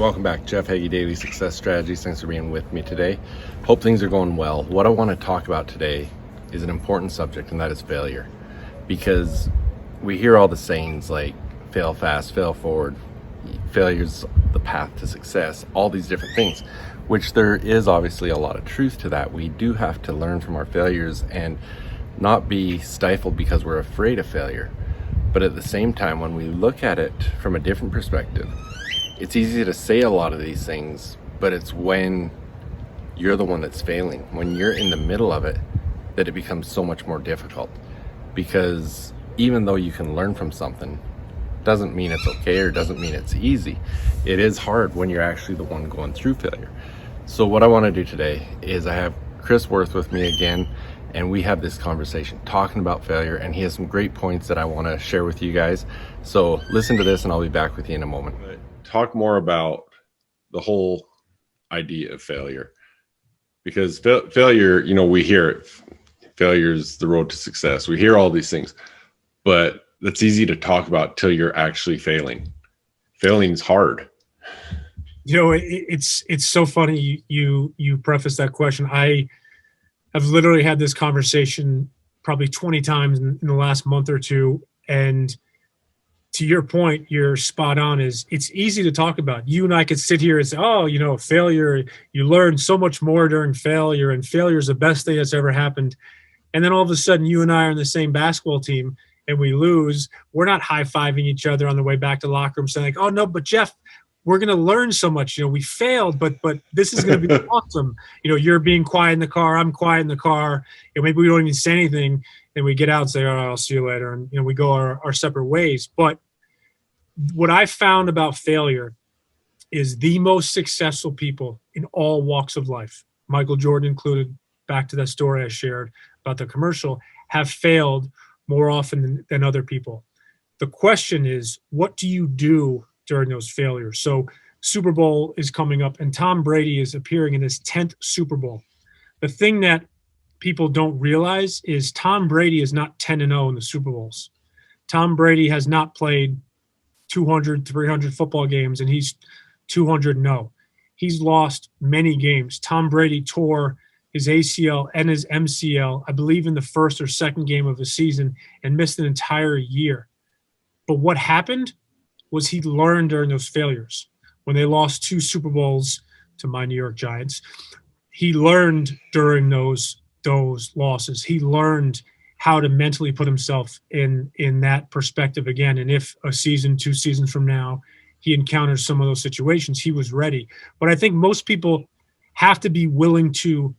Welcome back. Jeff Heggie, Daily Success Strategies. Thanks for being with me today. Hope things are going well. What I want to talk about today is an important subject, and that is failure. Because we hear all the sayings like fail fast, fail forward, failure's the path to success, all these different things, which there is obviously a lot of truth to that. We do have to learn from our failures and not be stifled because we're afraid of failure. But at the same time, when we look at it from a different perspective, it's easy to say a lot of these things, but it's when you're the one that's failing, when you're in the middle of it, that it becomes so much more difficult. Because even though you can learn from something, doesn't mean it's okay or doesn't mean it's easy. It is hard when you're actually the one going through failure. So what I want to do today is I have Chris Wirth with me again, and we have this conversation talking about failure, and he has some great points that I want to share with you guys. So listen to this and I'll be back with you in a moment. Talk more about the whole idea of failure, because failure, we hear it. Failure is the road to success. We hear all these things, but that's easy to talk about till you're actually failing. Failing is hard. It's so funny you preface that question. I have literally had this conversation probably 20 times in the last month or two, and to your point, you're spot on. It's easy to talk about. You and I could sit here and say, failure, you learn so much more during failure, and failure is the best thing that's ever happened. And then all of a sudden, you and I are in the same basketball team and we lose. We're not high-fiving each other on the way back to the locker room saying, like, oh, no, but Jeff, we're going to learn so much. We failed, but this is going to be awesome. You're being quiet in the car. I'm quiet in the car. Maybe we don't even say anything. And we get out and say, all right, I'll see you later. And, we go our separate ways. But what I found about failure is the most successful people in all walks of life, Michael Jordan included, back to that story I shared about the commercial, have failed more often than other people. The question is, what do you do during those failures? So Super Bowl is coming up, and Tom Brady is appearing in his 10th Super Bowl. The thing that people don't realize is Tom Brady is not 10-0 in the Super Bowls. Tom Brady has not played 200, 300 football games, and he's 200-0. He's lost many games. Tom Brady tore his ACL and his MCL, I believe, in the first or second game of the season and missed an entire year. But what happened was he learned during those failures. When they lost 2 Super Bowls to my New York Giants, he learned during those losses. He learned how to mentally put himself in that perspective again. And if a season, 2 seasons from now, he encounters some of those situations, he was ready. But I think most people have to be willing to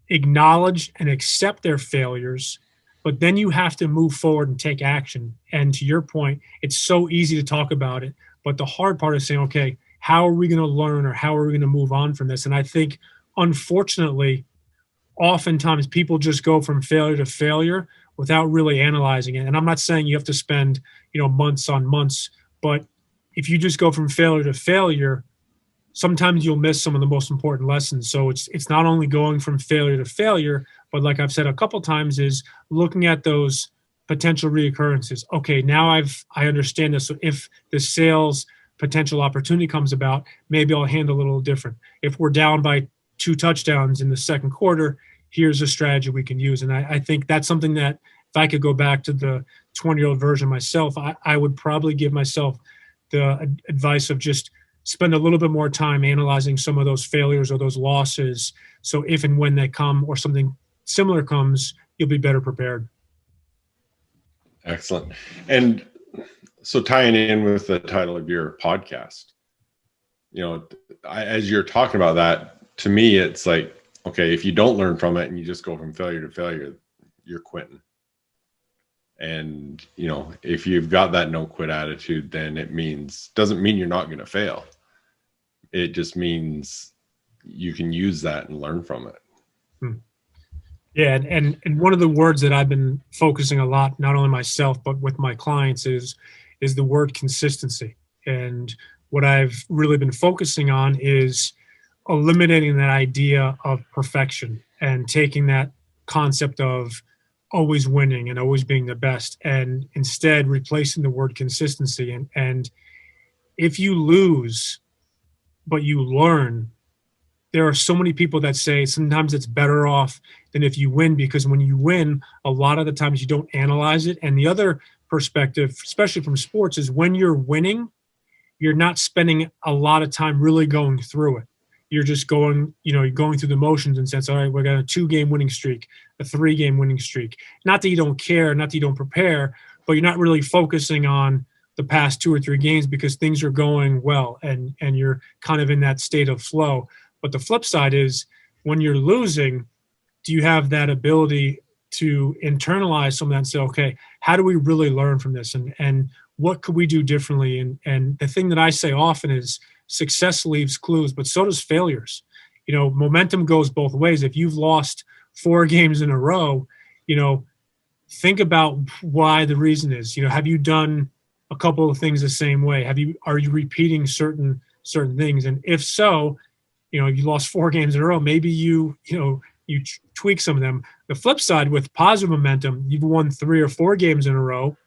acknowledge and accept their failures, but then you have to move forward and take action. And to your point, it's so easy to talk about it, but the hard part is saying, okay, how are we going to learn, or how are we going to move on from this? And I think, unfortunately, oftentimes people just go from failure to failure without really analyzing it. And I'm not saying you have to spend, months on months, but if you just go from failure to failure, sometimes you'll miss some of the most important lessons. So it's not only going from failure to failure, but like I've said a couple times, is looking at those potential reoccurrences. Okay, now I understand this. So if the sales potential opportunity comes about, maybe I'll handle it a little different. If we're down by 2 touchdowns in the second quarter, here's a strategy we can use. And I think that's something that if I could go back to the 20-year-old version myself, I would probably give myself the advice of just spend a little bit more time analyzing some of those failures or those losses. So if and when they come or something similar comes, you'll be better prepared. Excellent. And so tying in with the title of your podcast, as you're talking about that, to me, it's like, okay, if you don't learn from it and you just go from failure to failure, you're quitting. And, if you've got that no quit attitude, then doesn't mean you're not going to fail. It just means you can use that and learn from it. Yeah. And one of the words that I've been focusing a lot, not only myself, but with my clients is the word consistency. And what I've really been focusing on is eliminating that idea of perfection and taking that concept of always winning and always being the best, and instead replacing the word consistency. And if you lose, but you learn. There are so many people that say sometimes it's better off than if you win, because when you win, a lot of the times you don't analyze it. And the other perspective, especially from sports, is when you're winning, you're not spending a lot of time really going through it. You're just going, you're going through the motions and says, all right, we're got a 2-game winning streak, a 3-game winning streak. Not that you don't care, not that you don't prepare, but you're not really focusing on the past 2 or 3 games because things are going well and you're kind of in that state of flow. But the flip side is when you're losing, do you have that ability to internalize some of that and say, okay, how do we really learn from this? And what could we do differently? And the thing that I say often is success leaves clues, but so does failures. Momentum goes both ways. If you've lost 4 games in a row, think about why the reason is. Have you done a couple of things the same way? Are you repeating certain things? And if so, if you lost 4 games in a row, maybe you tweak some of them. The flip side, with positive momentum, you've won 3 or 4 games in a row.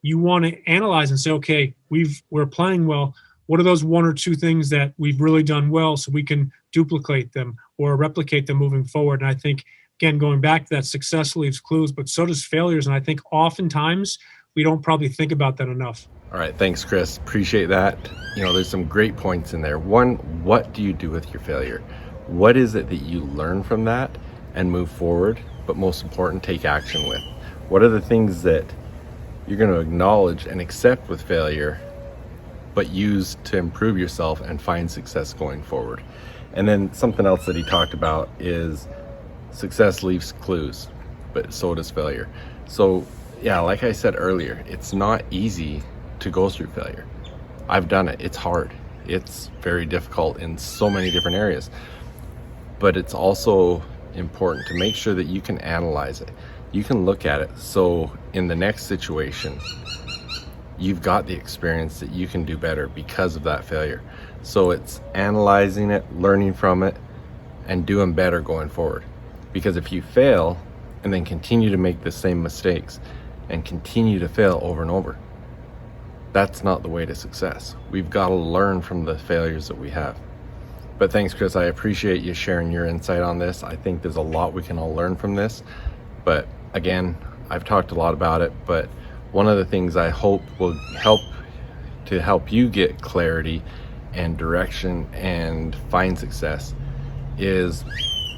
You want to analyze and say, okay, we're playing well. What are those 1 or 2 things that we've really done well so we can duplicate them or replicate them moving forward? And I think, again, going back to that, success leaves clues, but so does failures. And I think oftentimes we don't probably think about that enough. All right. Thanks, Chris. Appreciate that. There's some great points in there. One, what do you do with your failure? What is it that you learn from that and move forward? But most important, take action with. What are the things that you're going to acknowledge and accept with failure, but use to improve yourself and find success going forward? And then something else that he talked about is success leaves clues, but so does failure. So yeah, like I said earlier, it's not easy to go through failure. I've done it. It's hard. It's very difficult in so many different areas. But it's also important to make sure that you can analyze it. You can look at it. So in the next situation, you've got the experience that you can do better because of that failure. So it's analyzing it, learning from it, and doing better going forward. Because if you fail and then continue to make the same mistakes and continue to fail over and over, that's not the way to success. We've got to learn from the failures that we have. But thanks, Chris. I appreciate you sharing your insight on this. I think there's a lot we can all learn from this. But again, I've talked a lot about it, but one of the things I hope will help you get clarity and direction and find success is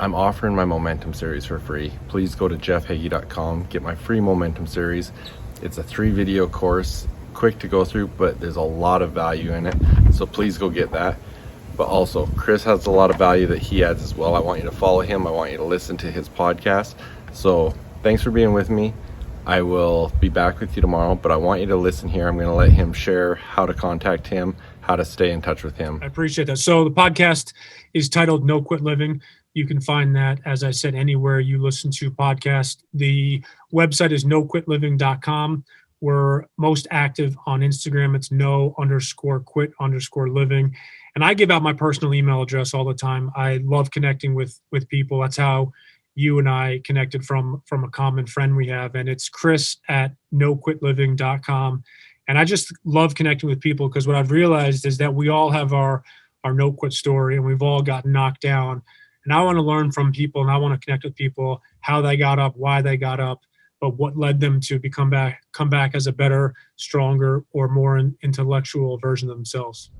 I'm offering my Momentum series for free. Please go to jeffheggie.com, get my free Momentum series. It's a 3-video course, quick to go through, but there's a lot of value in it. So please go get that. But also, Chris has a lot of value that he adds as well. I want you to follow him. I want you to listen to his podcast. So thanks for being with me. I will be back with you tomorrow, but I want you to listen here. I'm going to let him share how to contact him, how to stay in touch with him. I appreciate that. So the podcast is titled No Quit Living. You can find that, as I said, anywhere you listen to podcasts. The website is noquitliving.com. We're most active on Instagram. It's no_quit_living. And I give out my personal email address all the time. I love connecting with people. That's how you and I connected from a common friend we have. And it's chris@noquitliving.com. And I just love connecting with people because what I've realized is that we all have our no quit story and we've all gotten knocked down. And I want to learn from people and I want to connect with people, how they got up, why they got up, but what led them to come back as a better, stronger, or more intellectual version of themselves.